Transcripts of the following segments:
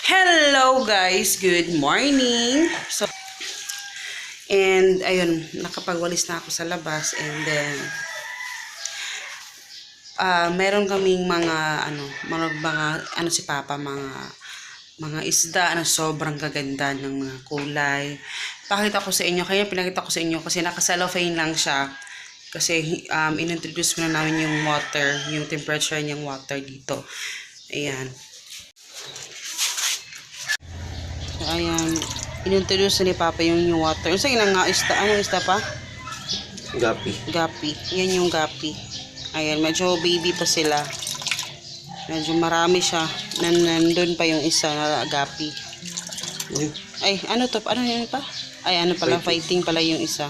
Hello guys, good morning. And ayun, nakapagwalis na ako sa labas and then meron kaming mga si Papa, mga isda na sobrang gaganda ng mga kulay. Pakita ko sa inyo, kaya pinakita ko sa inyo kasi naka-cellophane lang siya. Kasi inintroduce mo na namin yung water, yung temperature niyang water dito. Ayan. So, ayan. Inintroduce ni Papa yung water. Sige na nga, anong isda pa? Gapi. Gapi. Yan yung gapi. Ayan, medyo baby pa sila. Medyo marami siya. Nandun pa yung isa na gapi. Ay, ano to? Ano yun pa? Ay, ano pala? Fighting pala yung isa.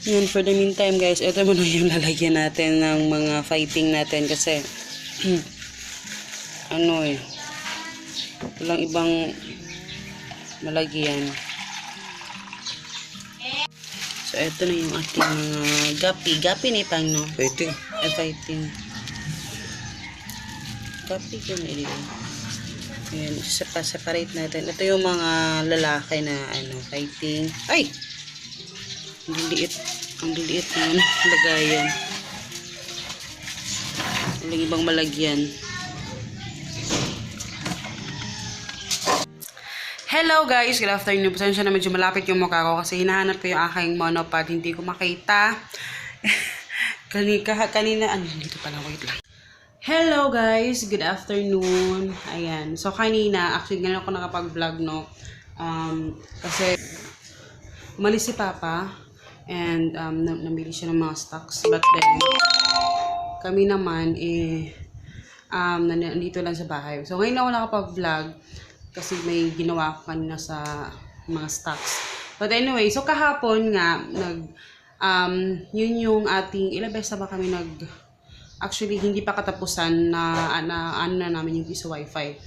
Yun, for the meantime guys, ito muna yung lalagyan natin ng mga fighting natin kasi walang ibang malagyan. So, ito na yung ating mga gapi. Gapi ni pang, no? Fighting. Ay, fighting. Gapi ko na ilagay. Ayan, separate natin. Ito yung mga lalaki na, fighting. Ay! Ang liliit yun. Lagayan. Walang ibang malagyan. Hello guys! Good afternoon. Pasensya na medyo malapit yung mukha ko kasi hinahanap ko yung aking monopod. Hindi ko makita. Kanina, dito pala, wait lang. Hello guys! Good afternoon. Ayan. So kanina, actually ganun ako nakapag-vlog, no? Kasi umalis si Papa and namili siya ng mga stocks. But then, kami naman, nandito lang sa bahay. So ngayon ako nakapag-vlog kasi may ginawa ko kanina sa mga stocks. But anyway, so kahapon nga, yun yung ating, ilang beses ba kami actually, hindi pa katapusan na namin yung piso wifi.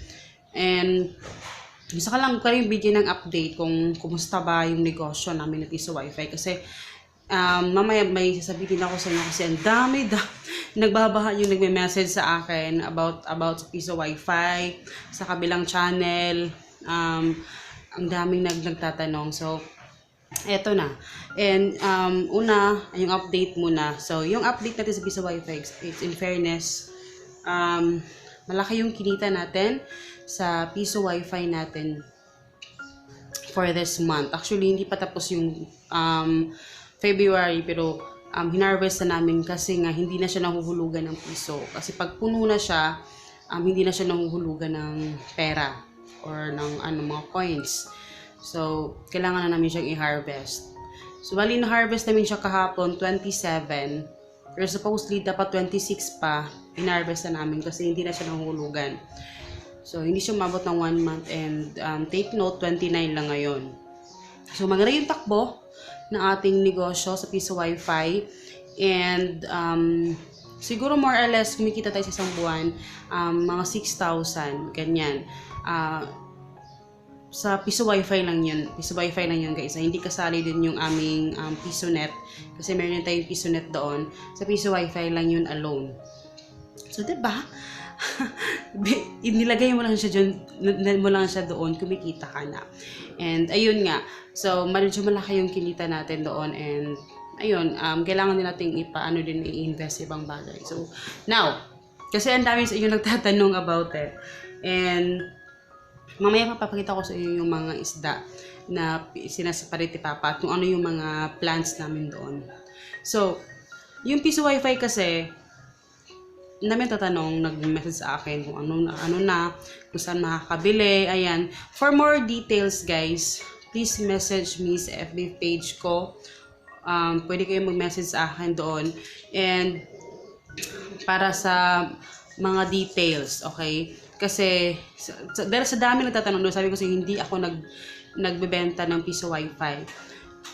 And, gusto ko lang kayo bigyan ng update kung kumusta ba yung negosyo namin ng piso wifi. Kasi, mamaya may sasabihin ako sa inyo kasi ang dami nagbabaha yung nagme-message sa akin about sa piso wifi sa kabilang channel. Ang daming nagtatanong. So eto na. And una, yung update muna. So yung update natin sa piso wifi, it's in fairness, malaki yung kinita natin sa piso wifi natin for this month. Actually hindi pa tapos yung February, pero hinarvest na namin kasi nga hindi na siya nahuhulugan ng piso. Kasi pag puno na siya, hindi na siya nahuhulugan ng pera or ng mga coins. So, kailangan na namin siyang i-harvest. So, bali na-harvest namin siya kahapon, 27. Pero supposedly, dapat 26 pa, in-harvest na namin kasi hindi na siya nahuhulugan. So, hindi siya umabot ng 1 month and take note, 29 lang ngayon. So, maganda yung takbo ng ating negosyo sa piso wifi and siguro more or less kumikita tayo sa isang buwan mga 6,000 ganyan sa piso wifi lang yun guys, hindi kasali din yung aming piso net kasi meron tayong piso net doon, sa piso wifi lang yun alone. So diba nilagay mo lang siya doon, kumikita ka na. And ayun nga, so medyo malaki yung kinita natin doon and ayun, kailangan din natin i-invest ibang bagay. So now, kasi ang dami sa inyo nagtatanong about it. And mamaya papakita ko sa inyo yung mga isda na sinaseparate ni Papa at kung ano yung mga plants namin doon. So, yung piso wifi kasi, namin tatanong, nag-message sa akin kung ano na, kung saan makakabili, ayan. For more details guys, please message me sa FB page ko. Pwede kayo mag-message sa akin doon. And, para sa mga details, okay? Kasi, dahil sa dami nagtatanong doon, sabi ko hindi ako nagbebenta ng piso wifi.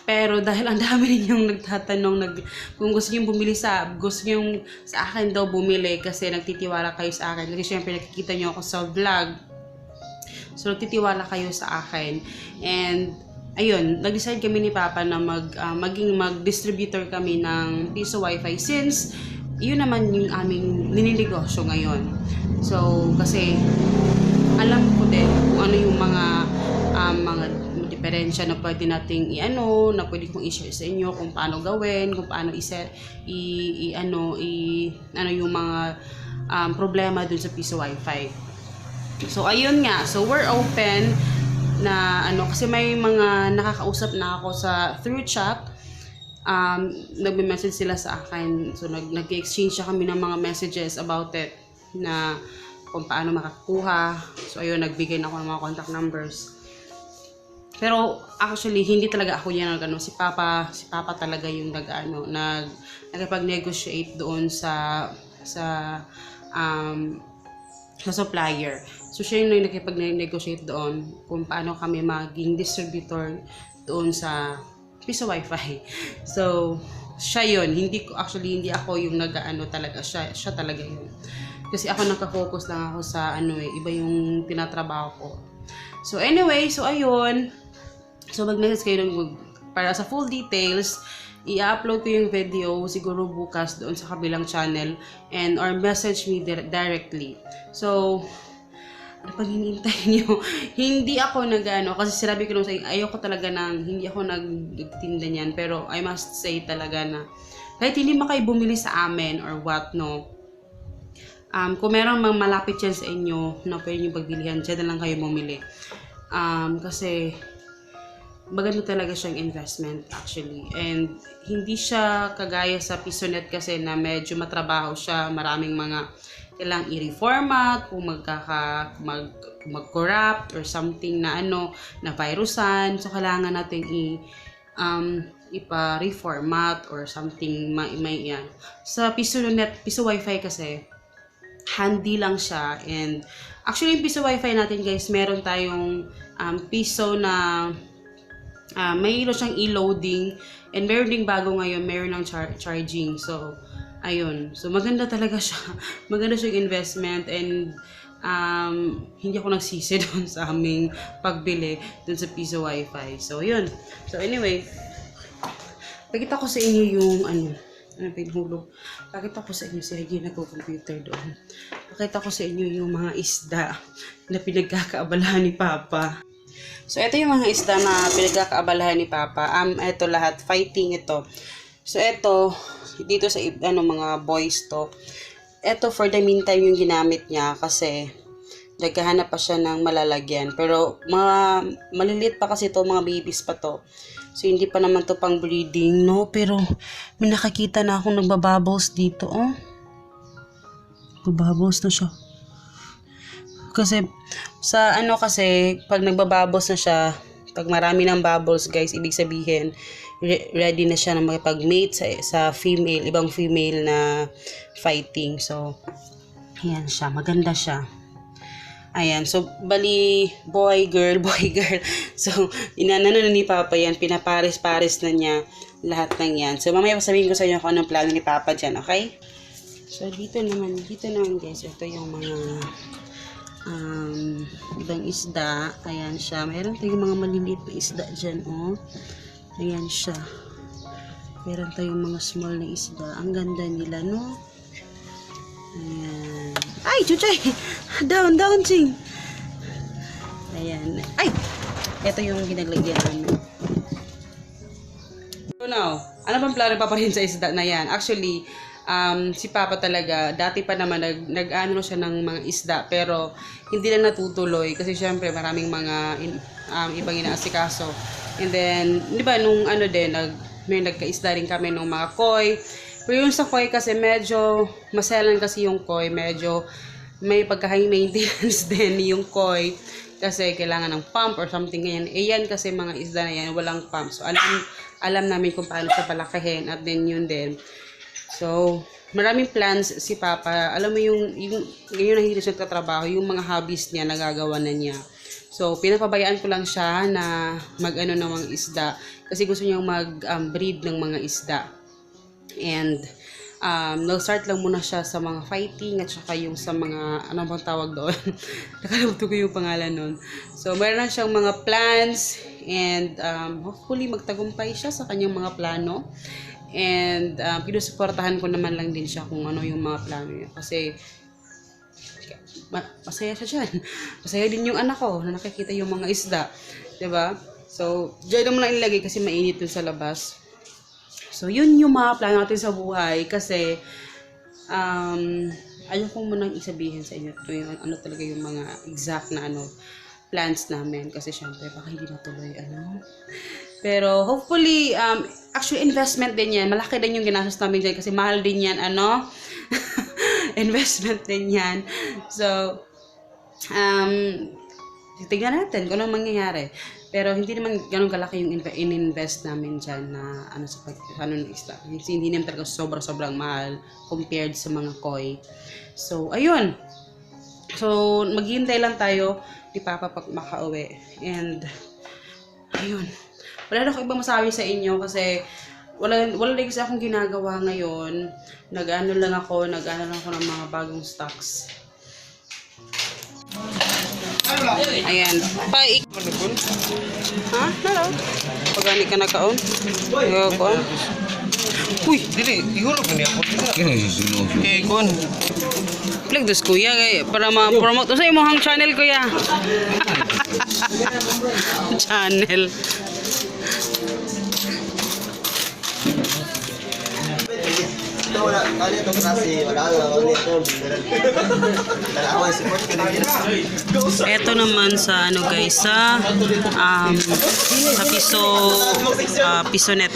Pero dahil ang dami rin yung nagtatanong, kung gusto nyo bumili sa akin daw bumili kasi nagtitiwala kayo sa akin. Kasi syempre nakikita nyo ako sa vlog. So nagtitiwala kayo sa akin. And ayun, nag-decide kami ni Papa na mag-distributor kami ng piso wifi since iyon naman yung aming nininegosyo ngayon. So, kasi alam ko din kung ano yung mga diferensya na pwede nating na pwede kong i-share sa inyo kung paano gawin, kung paano ano yung mga problema dun sa piso wifi. So ayun nga, so we're open na kasi may mga nakakausap na ako sa through chat. Nagme-message sila sa akin, so nag-exchange kami ng mga messages about it na kung paano makakuha. So ayun, nagbigay na ako ng mga contact numbers. Pero actually hindi talaga ako yan si Papa talaga yung nagpag-negotiate doon sa supplier. So siya yung nakipag-negotiate doon kung paano kami maging distributor doon sa piso wifi. So siya yun, hindi ako yung talaga, siya talaga yun. Kasi ako nagka-focus lang ako sa iba yung tinatrabaho ko. So anyway, so ayun. So mag-message kayo para sa full details. I-upload ko yung video siguro bukas doon sa kabilang channel or message me directly. So pag hinihintay nyo, hindi ako kasi sinabi ko nung sa ayoko talaga hindi ako nagtinda niyan, pero I must say talaga na kahit hindi kayo bumili sa amin or what, no, kung meron mang malapit yan sa inyo na pwede nyo pagbilihan, dyan na lang kayo bumili. Kasi maganda talaga siyang investment actually, and hindi siya kagaya sa PisoNet kasi na medyo matrabaho siya, maraming mga kailangang i-reformat kung mag-corrupt or something na na virusan, so kailangan natin ipa-reformat or something may yan. Sa PisoNet, Piso Wifi kasi handy lang siya, and actually yung Piso Wifi natin guys, meron tayong piso na mayroon siyang e-loading, and meron ding bago ngayon, meron ng charging. So ayun, so maganda talaga siya. Maganda siyang investment, and hindi ako nagsisi doon sa aming pagbili doon sa Piso Wifi. So yun. So anyway, pakita ko sa inyo yung pinahulog. Pakita ko sa inyo si Hagi nagko-computer doon. Pakita ko sa inyo yung mga isda na pinagkakaabalahan ni Papa. So ito yung mga isda na pinagkakaabalahan ni Papa. Ito lahat fighting ito. So ito dito sa mga boys to. Ito for the meantime yung ginamit niya kasi naghahanap pa siya ng malalagyan. Pero mga maliliit pa kasi to, mga babies pa to. So hindi pa naman to pang breeding, no? Pero may nakakita na akong nagbabubbles dito, oh. Nagbabubbles na siya. Kasi sa kasi pag nagbabubbles na siya, pag marami ng bubbles guys, ibig sabihin ready na siya na makipag-mate sa female, ibang female na fighting. So ayan siya, maganda siya. Ayan, so bali boy girl. So inano na ni Papa yan, pinapares-pares na niya lahat ng yan. So mamaya sabihin ko sa inyo kung anong plano ni Papa dyan, okay? So dito naman guys, ito yung mga ibang isda. Ayan siya, mayroon tayong mga maliliit na isda dyan, oh. Ayan siya, meron tayong mga small na isda. Ang ganda nila, no? Ayan. Ay, chuchay! Down, ching! Ayan. Ay! Ito yung ginaglagyan namin. So now, ano bang plano pa rin sa isda na yan? Actually, si Papa talaga, dati pa naman nag-ano siya ng mga isda, pero hindi na natutuloy kasi syempre maraming mga ibang inaasikaso. And then, di ba, nung may nagkaisda rin kami ng mga koi. Pero yung sa koi kasi medyo maselan kasi yung koi, medyo may pagka-high maintenance din yung koi kasi kailangan ng pump or something ganyan. Yan kasi mga isda na yan, walang pump. So alam namin kung paano siya palakihin, at then yun din. So maraming plans si Papa. Alam mo yung nahilig siya nagtatrabaho, yung mga hobbies niya nagagawa na niya. So pinapabayaan ko lang siya na ng mga isda kasi gusto niya mag-breed ng mga isda. And nag-start lang muna siya sa mga fighting at saka yung sa mga ano bang tawag doon. Nakalimutan ko yung pangalan nun. So meron na siyang mga plans, and hopefully magtagumpay siya sa kanyang mga plano. And pinusuportahan ko naman lang din siya kung ano yung mga plano niya. Kasi masaya siya dyan. Masaya din yung anak ko na nakikita yung mga isda. 'Di ba? So, dyan mo lang ilagay kasi mainit dun sa labas. So, yun yung mga plano natin sa buhay. Kasi, ayaw ko munang isabihin sa inyo ito yung ano talaga yung mga exact na plans namin. Kasi syempre, baka hindi natuloy, Pero, hopefully, actually, investment din yan. Malaki din yung ginastos namin dyan kasi mahal din yan, investment din yan. So, tignan natin kung ano mangyayari. Pero hindi naman ganun kalaki yung in-invest namin dyan na sa ng isla. Hindi naman talaga sobrang mahal compared sa mga koi. So, ayun. So, maghihintay lang tayo ni Papa pag makauwi. And, ayun. Wala na ako ibang masabi sa inyo kasi wala lang kasi akong ginagawa ngayon. Nag-ano lang ako ng mga bagong stocks. Ayan. Ha? Hello? Pagani ka na kaon? Kaon? Uy! Dili, ihulog ni ako. Okay, kon. Plug dos kuya kay para ma-promote sa imong channel kuya. Channel. Ito wala, kali ito kasi wala ito. Talawan support ko din. Ito naman sa guys sa Pisonet.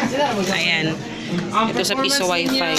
Ayan. Ito sa Piso Wi-Fi.